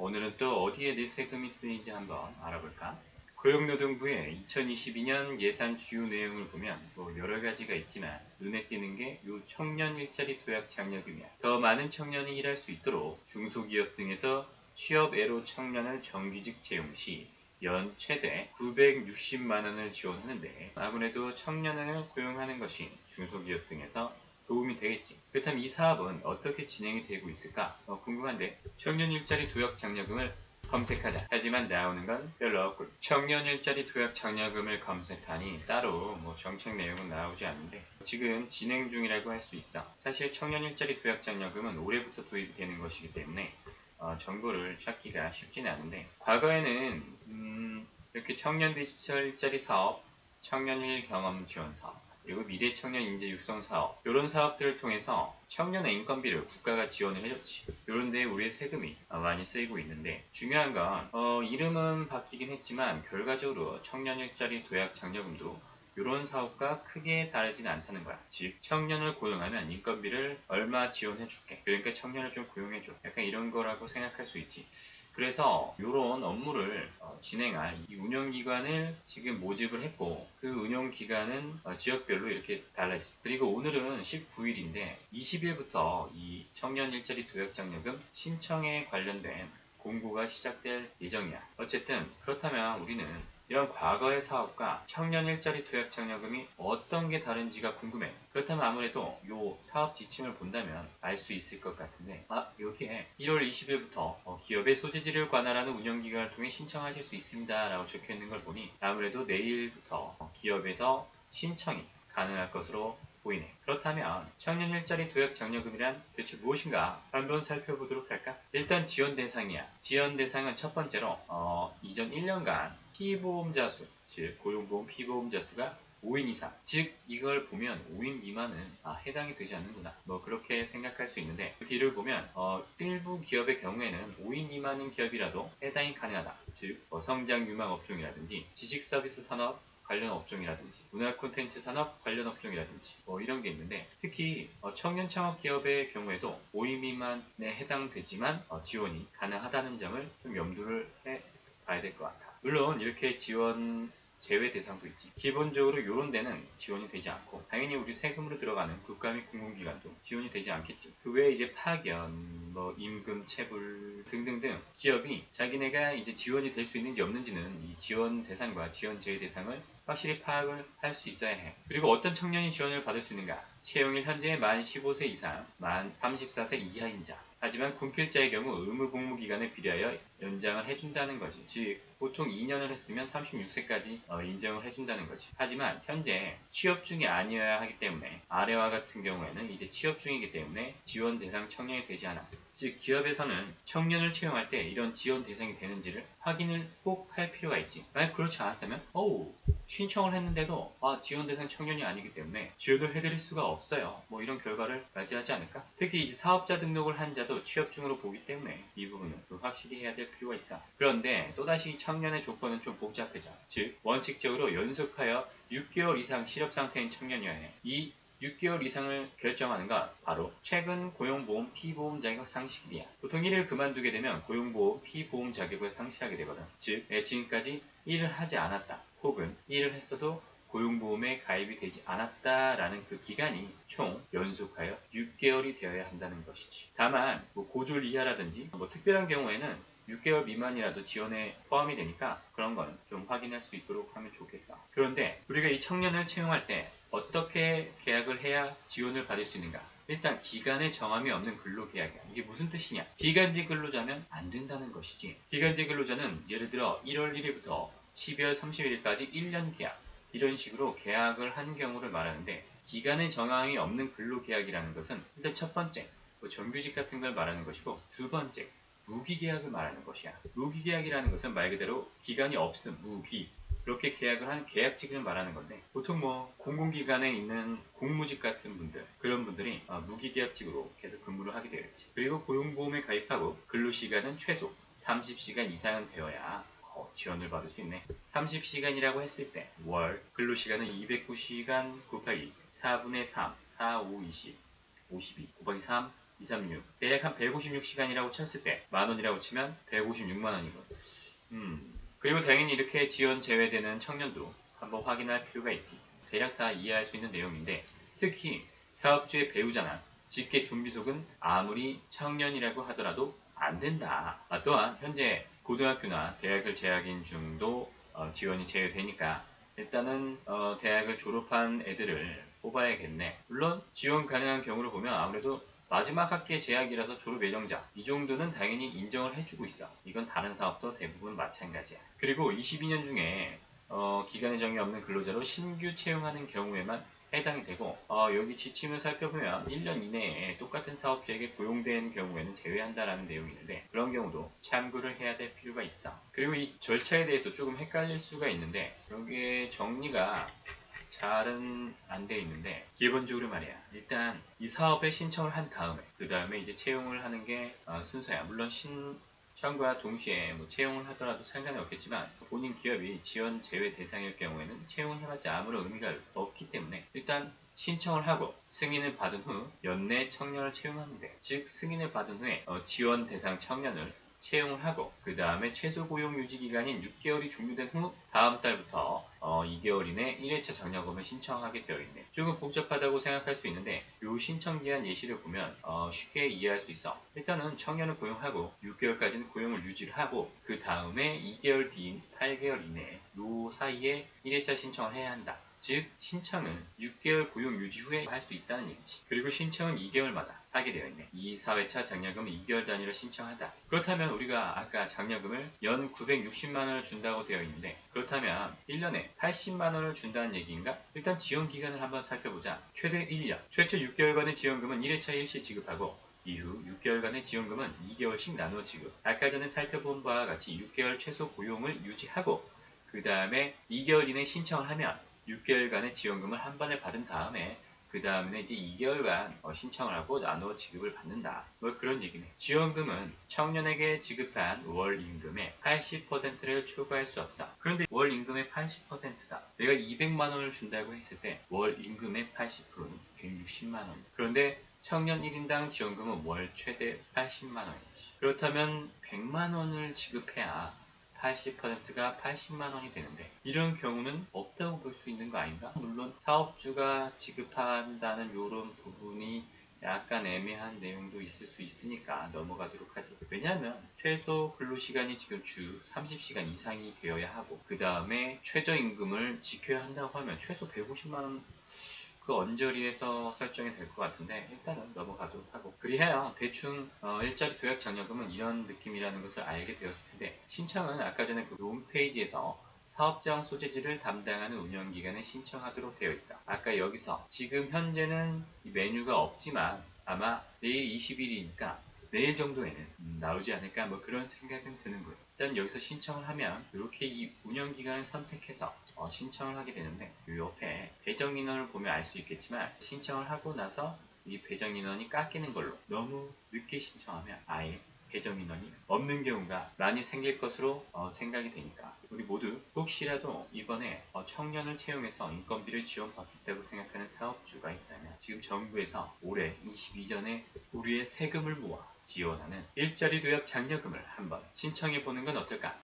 오늘은 또 어디에 내 세금이 쓰이는지 한번 알아볼까? 고용노동부의 2022년 예산 주요 내용을 보면 여러 가지가 있지만 눈에 띄는 게 요 청년 일자리 도약 장려금이야. 더 많은 청년이 일할 수 있도록 중소기업 등에서 취업애로 청년을 정규직 채용 시 연 최대 960만 원을 지원하는데 아무래도 청년을 고용하는 것이 중소기업 등에서 도움이 되겠지. 그렇다면 이 사업은 어떻게 진행이 되고 있을까? 궁금한데 청년 일자리 도약 장려금을 검색하자. 하지만 나오는 건 별로 없고 청년 일자리 도약 장려금을 검색하니 따로 정책 내용은 나오지 않는데 지금 진행 중이라고 할 수 있어. 사실 청년 일자리 도약 장려금은 올해부터 도입이 되는 것이기 때문에 정보를 찾기가 쉽지는 않은데 과거에는 이렇게 청년 디지털 일자리 사업, 청년 일 경험 지원 사업, 그리고 미래청년 인재 육성 사업 이런 사업들을 통해서 청년의 인건비를 국가가 지원을 해줬지. 이런 데 우리의 세금이 많이 쓰이고 있는데 중요한 건 이름은 바뀌긴 했지만 결과적으로 청년 일자리 도약 장려금도 이런 사업과 크게 다르진 않다는 거야. 즉 청년을 고용하면 인건비를 얼마 지원해 줄게. 그러니까 청년을 좀 고용해 줘. 약간 이런 거라고 생각할 수 있지. 그래서 이런 업무를 진행할 이 운영기관을 지금 모집을 했고 그 운영기관은 지역별로 이렇게 달라지. 그리고 오늘은 19일인데 20일부터 이 청년 일자리 도약장려금 신청에 관련된 공고가 시작될 예정이야. 어쨌든 그렇다면 우리는 이런 과거의 사업과 청년 일자리 도약 장려금이 어떤 게 다른지가 궁금해. 그렇다면 아무래도 이 사업 지침을 본다면 알 수 있을 것 같은데 여기에 1월 20일부터 기업의 소재지를 관할하는 운영기관을 통해 신청하실 수 있습니다 라고 적혀있는 걸 보니 아무래도 내일부터 기업에서 신청이 가능할 것으로 보이네. 그렇다면 청년 일자리 도약 장려금이란 대체 무엇인가 한번 살펴보도록 할까? 일단 지원 대상이야. 지원 대상은 첫 번째로 이전 1년간 피보험자 수, 즉 고용보험 피보험자 수가 5인 이상, 즉 이걸 보면 5인 미만은 해당이 되지 않는구나. 그렇게 생각할 수 있는데 뒤를 보면 일부 기업의 경우에는 5인 미만인 기업이라도 해당이 가능하다. 즉 성장 유망 업종이라든지 지식 서비스 산업 관련 업종이라든지 문화 콘텐츠 산업 관련 업종이라든지 이런 게 있는데 특히 청년 창업 기업의 경우에도 5인 미만에 해당되지만 지원이 가능하다는 점을 좀 염두를 해 봐야 될 것 같아. 물론 이렇게 지원 제외 대상도 있지. 기본적으로 이런 데는 지원이 되지 않고 당연히 우리 세금으로 들어가는 국가 및 공공기관도 지원이 되지 않겠지. 그 외에 이제 파견, 임금 체불 등등등 기업이 자기네가 이제 지원이 될 수 있는지 없는지는 이 지원 대상과 지원 제외 대상을 확실히 파악을 할 수 있어야 해. 그리고 어떤 청년이 지원을 받을 수 있는가? 채용일 현재 만 15세 이상, 만 34세 이하인 자. 하지만 군필자의 경우 의무 복무 기간에 비례하여 연장을 해준다는 거지. 즉 보통 2년을 했으면 36세까지 인정을 해준다는 거지. 하지만 현재 취업 중이 아니어야 하기 때문에 아래와 같은 경우에는 이제 취업 중이기 때문에 지원 대상 청년이 되지 않아. 즉 기업에서는 청년을 채용할 때 이런 지원 대상이 되는지를 확인을 꼭 할 필요가 있지. 만약 그렇지 않았다면 신청을 했는데도 지원 대상 청년이 아니기 때문에 지원을 해드릴 수가 없어요. 이런 결과를 맞이하지 않을까? 특히 이제 사업자 등록을 한 자도 취업 중으로 보기 때문에 이 부분은 확실히 해야 될 필요가 있어. 그런데 또다시 청년의 조건은 좀 복잡해져. 즉 원칙적으로 연속하여 6개월 이상 실업 상태인 청년이어야 해. 이 6개월 이상을 결정하는 건 바로 최근 고용보험 피보험 자격 상실이야. 보통 일을 그만두게 되면 고용보험 피보험 자격을 상실하게 되거든. 즉 지금까지 일을 하지 않았다. 혹은 일을 했어도 고용보험에 가입이 되지 않았다라는 그 기간이 총 연속하여 6개월이 되어야 한다는 것이지. 다만 고졸 이하라든지 특별한 경우에는 6개월 미만이라도 지원에 포함이 되니까 그런 건 좀 확인할 수 있도록 하면 좋겠어. 그런데 우리가 이 청년을 채용할 때 어떻게 계약을 해야 지원을 받을 수 있는가? 일단 기간의 정함이 없는 근로계약이야. 이게 무슨 뜻이냐? 기간제 근로자면 안 된다는 것이지. 기간제 근로자는 예를 들어 1월 1일부터 12월 31일까지 1년 계약 이런 식으로 계약을 한 경우를 말하는데 기간의 정함이 없는 근로계약이라는 것은 일단 첫 번째 정규직 같은 걸 말하는 것이고 두 번째 무기계약을 말하는 것이야. 무기계약이라는 것은 말 그대로 기간이 없음, 무기 이렇게 계약을 한 계약직을 말하는 건데 보통 공공기관에 있는 공무직 같은 분들 그런 분들이 무기계약직으로 계속 근무를 하게 되겠지. 그리고 고용보험에 가입하고 근로시간은 최소 30시간 이상은 되어야 지원을 받을 수 있네. 30시간이라고 했을 때 월 근로시간은 209시간 곱하기 4분의 3, 4, 5, 20, 52 곱하기 3, 236. 대략 한 156시간이라고 쳤을 때 만원이라고 치면 156만원이고. 그리고 당연히 이렇게 지원 제외되는 청년도 한번 확인할 필요가 있지. 대략 다 이해할 수 있는 내용인데, 특히 사업주의 배우자나 직계 좀비속은 아무리 청년이라고 하더라도 안 된다. 또한 현재 고등학교나 대학을 재학인 중도 지원이 제외되니까 일단은 대학을 졸업한 애들을 뽑아야겠네. 물론 지원 가능한 경우를 보면 아무래도 마지막 학기의 재학이라서 졸업 예정자 이 정도는 당연히 인정을 해주고 있어. 이건 다른 사업도 대부분 마찬가지야. 그리고 22년 중에 기간의 정이 없는 근로자로 신규 채용하는 경우에만 해당이 되고 여기 지침을 살펴보면 1년 이내에 똑같은 사업주에게 고용된 경우에는 제외한다라는 내용이 있는데 그런 경우도 참고를 해야 될 필요가 있어. 그리고 이 절차에 대해서 조금 헷갈릴 수가 있는데 여기에 정리가 잘은 안 돼 있는데 기본적으로 말이야. 일단 이 사업에 신청을 한 다음에 그 다음에 이제 채용을 하는 게 순서야. 물론 신청과 동시에 뭐 채용을 하더라도 상관이 없겠지만 본인 기업이 지원 제외 대상일 경우에는 채용을 해봤자 아무런 의미가 없기 때문에 일단 신청을 하고 승인을 받은 후 연내 청년을 채용하는데 즉 승인을 받은 후에 지원 대상 청년을 채용을 하고 그 다음에 최소 고용 유지 기간인 6개월이 종료된 후 다음 달부터 2개월 이내 1회차 장려금을 신청하게 되어 있네. 조금 복잡하다고 생각할 수 있는데 이 신청 기한 예시를 보면 쉽게 이해할 수 있어. 일단은 청년을 고용하고 6개월까지는 고용을 유지를 하고 그 다음에 2개월 뒤인 8개월 이내에 이 사이에 1회차 신청을 해야 한다. 즉 신청은 6개월 고용 유지 후에 할 수 있다는 얘기지. 그리고 신청은 2개월마다 하게 되어 있네. 이 4회차 장려금을 2개월 단위로 신청한다. 그렇다면 우리가 아까 장려금을 연 960만원을 준다고 되어 있는데 그렇다면 1년에 80만원을 준다는 얘기인가? 일단 지원 기간을 한번 살펴보자. 최대 1년. 최초 6개월간의 지원금은 1회차 일시 지급하고 이후 6개월간의 지원금은 2개월씩 나누어 지급. 아까 전에 살펴본 바와 같이 6개월 최소 고용을 유지하고 그 다음에 2개월 이내 신청을 하면 6개월간의 지원금을 한 번에 받은 다음에 그 다음에 이제 2개월간 신청을 하고 나누어 지급을 받는다. 뭐 그런 얘기네. 지원금은 청년에게 지급한 월 임금의 80%를 초과할 수 없어. 그런데 월 임금의 80%다. 내가 200만 원을 준다고 했을 때 월 임금의 80%는 160만 원. 그런데 청년 1인당 지원금은 월 최대 80만 원이지. 그렇다면 100만 원을 지급해야 80%가 80만 원이 되는데 이런 경우는 없다고 볼 수 있는 거 아닌가? 물론 사업주가 지급한다는 이런 부분이 약간 애매한 내용도 있을 수 있으니까 넘어가도록 하죠. 왜냐하면 최소 근로시간이 지금 주 30시간 이상이 되어야 하고 그 다음에 최저임금을 지켜야 한다고 하면 최소 150만 원 그 언저리에서 설정이 될 것 같은데 일단은 넘어가도록 하고 그리하여 대충 일자리 도약 장려금은 이런 느낌이라는 것을 알게 되었을 텐데 신청은 아까 전에 그 홈페이지에서 사업장 소재지를 담당하는 운영기관에 신청하도록 되어 있어. 아까 여기서 지금 현재는 메뉴가 없지만 아마 내일 20일이니까 내일 정도에는 나오지 않을까 뭐 그런 생각은 드는 거예요. 일단 여기서 신청을 하면 이렇게 이 운영기관을 선택해서 신청을 하게 되는데 이 옆에 배정 인원을 보면 알 수 있겠지만 신청을 하고 나서 이 배정 인원이 깎이는 걸로 너무 늦게 신청하면 아예 배정 인원이 없는 경우가 많이 생길 것으로 생각이 되니까 우리 모두 혹시라도 이번에 청년을 채용해서 인건비를 지원받겠다고 생각하는 사업주가 있다면 지금 정부에서 올해 22전에 우리의 세금을 모아 지원하는 일자리 도약 장려금을 한번 신청해 보는 건 어떨까?